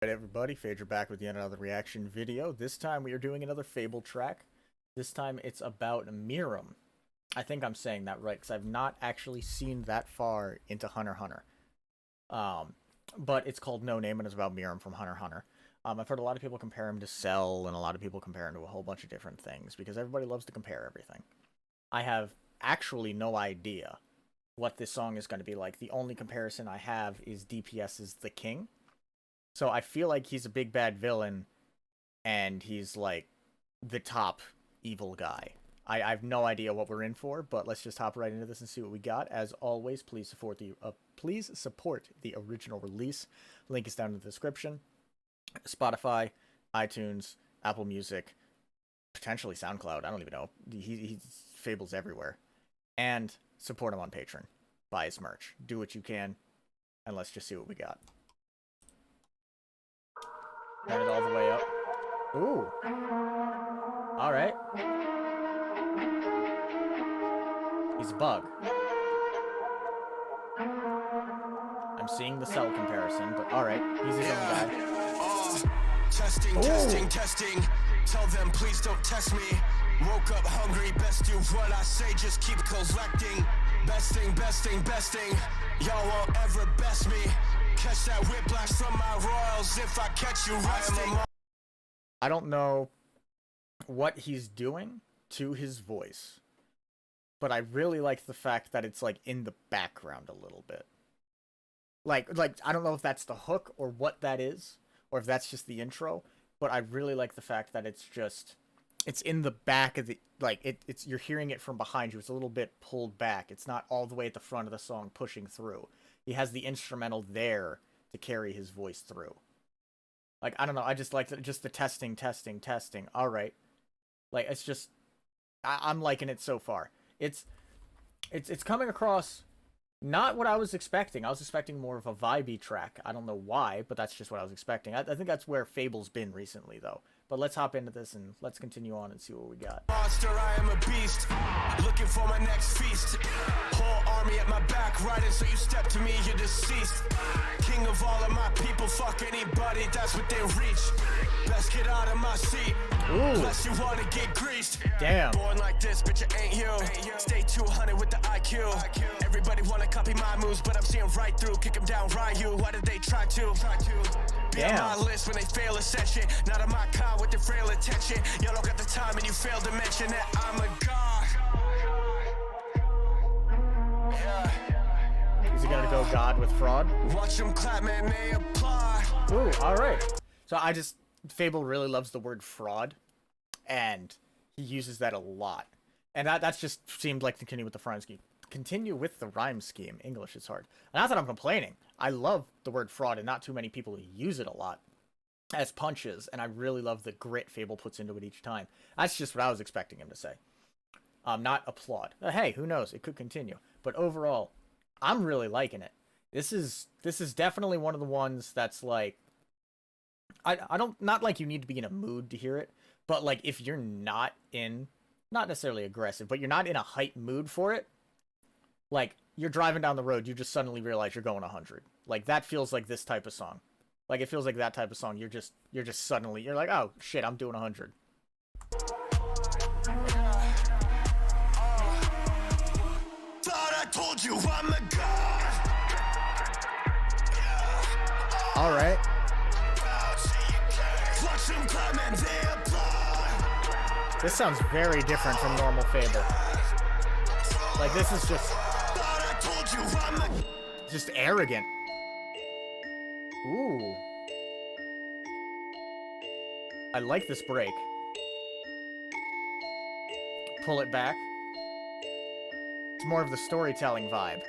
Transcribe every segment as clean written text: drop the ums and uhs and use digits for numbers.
Alright everybody, Phaedra back with yet another reaction video. This time we are doing another Fable track. This time it's about Meruem. I think I'm saying that right, because I've not actually seen that far into Hunter x Hunter. But it's called No Name and it's about Meruem from Hunter x Hunter. I've heard a lot of people compare him to Cell, and a lot of people compare him to a whole bunch of different things, because everybody loves to compare everything. I have actually no idea what this song is going to be like. The only comparison I have is DPS's The King. So I feel like he's a big bad villain, and he's like the top evil guy. I have no idea what we're in for, but let's just hop right into this and see what we got. As always, please support the original release. Link is down in the description. Spotify, iTunes, Apple Music, potentially SoundCloud. I don't even know. He's Fabvls everywhere. And support him on Patreon. Buy his merch. Do what you can, and let's just see what we got. Turn it all the way up. Ooh. Alright. He's a bug. I'm seeing the Cell comparison, but alright. He's his own guy. Testing, Ooh. testing. Tell them please don't test me. Woke up hungry, best do what I say, just keep collecting. Besting. Y'all won't ever best me. Catch that whiplash from my royals if I catch you resting. I don't know what he's doing to his voice, but I really like the fact that it's like in the background a little bit. Like I don't know if that's the hook or what that is, or if that's just the intro, but I really like the fact that it's in the back of the, like, it's you're hearing it from behind you. It's a little bit pulled back. It's not all the way at the front of the song pushing through. He has the instrumental there to carry his voice through. Like, I don't know, I just like just the testing. All right. Like, it's just, I'm liking it so far. It's coming across not what I was expecting. I was expecting more of a vibey track. I don't know why, but that's just what I was expecting. I think that's where Fable's been recently, though. But let's hop into this and let's continue on and see what we got. Monster, I am a beast. Looking for my next feast. Whole army at my back, riding, so you step to me, you're deceased. King of all of my people, fuck anybody that's within reach. Best get out of my seat. Ooh. Unless you wanna get greased. Damn. Born like this, bitch, it ain't you. Stay 200 with the IQ. Everybody wanna copy my moves, but I'm seeing right through. Kick them down, Ryu. Why did they try to? Be on my list when they fail ascension. Not on my con with the frail attention. Y'all don't got the time and you fail to mention that I'm a god. Yeah. Is he gonna go God with fraud? Watch them clap, man, they apply. Ooh, alright. So Fable really loves the word fraud, and he uses that a lot. And that's just seemed like continue with the rhyme scheme. Continue with the rhyme scheme. English is hard. Not that I'm complaining. I love the word fraud, and not too many people use it a lot as punches, and I really love the grit Fable puts into it each time. That's just what I was expecting him to say. Not applaud. Hey, who knows? It could continue. But overall, I'm really liking it. This is definitely one of the ones that's like, I don't, not like you need to be in a mood to hear it, but like if you're not necessarily aggressive, but you're not in a hype mood for it, like you're driving down the road, you just suddenly realize you're going 100. Like that feels like this type of song. Like it feels like that type of song. You're just suddenly, you're like, oh shit, I'm doing 100. Thought I told you I'm a god. All right. This sounds very different from normal Fable. Like this is just arrogant. Ooh. I like this break. Pull it back. It's more of the storytelling vibe.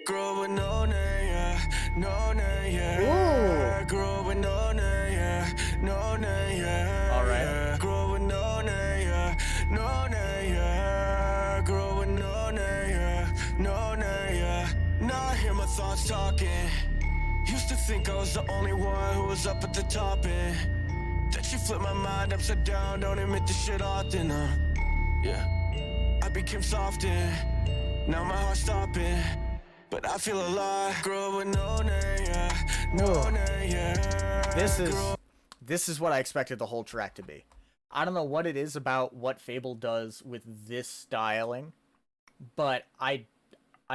Girl with no name, yeah. No name, yeah. Ooh. Girl with no name, yeah. No name, yeah. All right. Girl with no name, yeah. No name, yeah. Girl with no name, yeah. No name, yeah. Now I hear my thoughts talking. Used to think I was the only one who was up at the top, and that she flipped my mind upside down. Don't admit this shit often, yeah. I became soft, and now my heart's stopping. But I feel alive. Girl with no name, yeah. No name, yeah. this is what I expected the whole track to be. I don't know what it is about what FabvL does with this styling, but I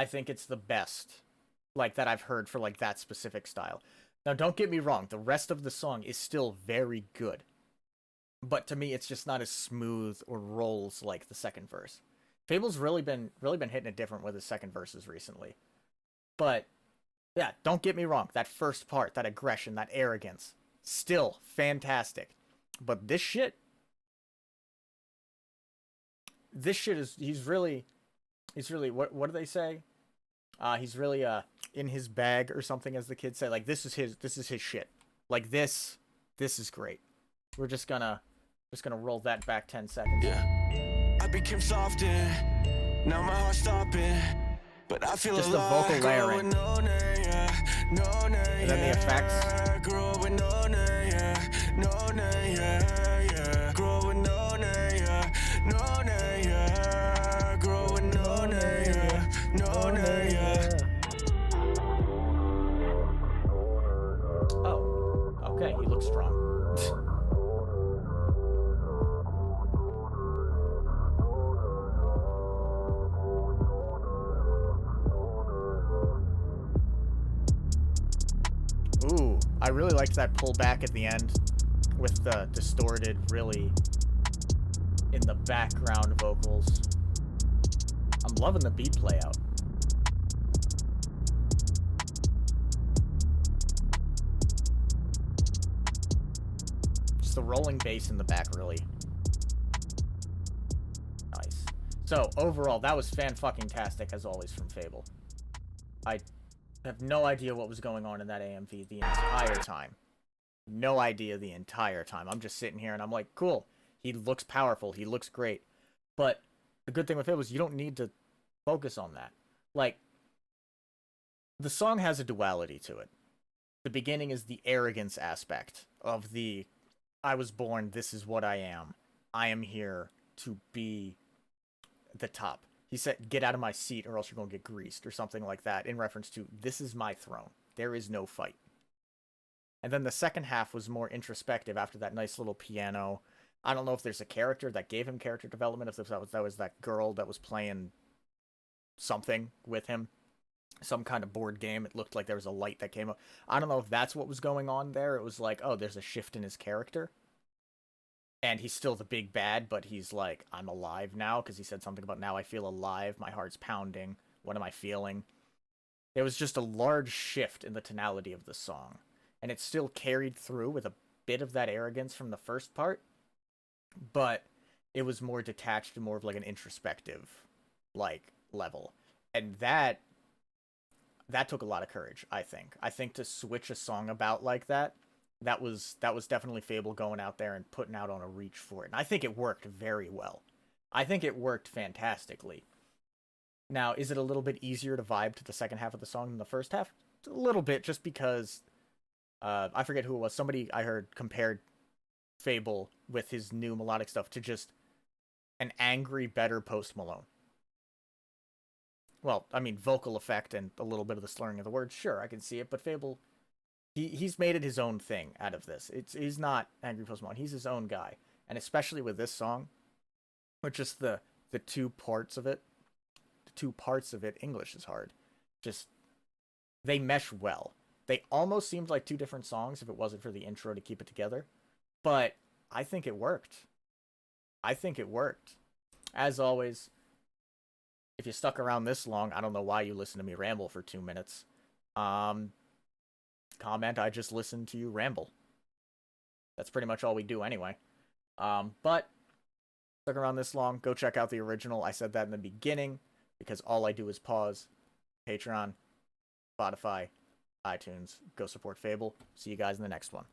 think it's the best, like, that I've heard for, like, that specific style. Now, don't get me wrong, the rest of the song is still very good, but to me, it's just not as smooth or rolls like the second verse. FabvL's really been hitting it different with his second verses recently, but yeah, don't get me wrong, that first part, that aggression, that arrogance, still fantastic, but this shit is, he's really, what do they say? He's really in his bag or something, as the kids say. Like, this is his shit. Like, this is great. We're just gonna roll that back 10 seconds. Yeah. I became soft and now my heart's stopping, but I feel just the vocal layering, no name, yeah. No name, and then the effects. Grew up with no name, yeah. No name, yeah. Grew up with no name, yeah. No name, yeah. Grew up with no name, yeah. No name, yeah. Oh, okay, he looks strong. Ooh, I really liked that pull back at the end with the distorted, really in the background vocals. I'm loving the beat playout. Just the rolling bass in the back, really nice. So overall, that was fan-fucking-tastic as always from FabvL. I have no idea what was going on in that AMV the entire time. No idea the entire time. I'm just sitting here and I'm like, cool. He looks powerful. He looks great. But the good thing with it was you don't need to focus on that. Like, the song has a duality to it. The beginning is the arrogance aspect of the, I was born, this is what I am. I am here to be the top. He said, get out of my seat or else you're going to get greased or something like that, in reference to, this is my throne. There is no fight. And then the second half was more introspective after that nice little piano. I don't know if there's a character that gave him character development, if that was that girl that was playing something with him. Some kind of board game. It looked like there was a light that came up. I don't know if that's what was going on there. It was like, oh, there's a shift in his character. And he's still the big bad, but he's like, I'm alive now, because he said something about, now I feel alive, my heart's pounding, what am I feeling? There was just a large shift in the tonality of the song. And it still carried through with a bit of that arrogance from the first part, but it was more detached and more of like an introspective, like, level. And that took a lot of courage, I think. I think to switch a song about like that, that was definitely FabvL going out there and putting out on a reach for it. And I think it worked very well. I think it worked fantastically. Now, is it a little bit easier to vibe to the second half of the song than the first half? A little bit, just because I forget who it was. Somebody I heard compared FabvL with his new melodic stuff to just an angry, better Post Malone. Well, I mean, vocal effect and a little bit of the slurring of the words, sure, I can see it, but FabvL, he's made it his own thing out of this. He's not Angry Post Malone. He's his own guy. And especially with this song, with just the two parts of it, English is hard. Just, they mesh well. They almost seemed like two different songs if it wasn't for the intro to keep it together. But I think it worked. As always, if you stuck around this long, I don't know why you listened to me ramble for 2 minutes. Comment, I just listened to you ramble. That's pretty much all we do anyway. But stuck around this long, go check out the original. I said that in the beginning because all I do is pause. Patreon, Spotify, iTunes. Go support FabvL. See you guys in the next one.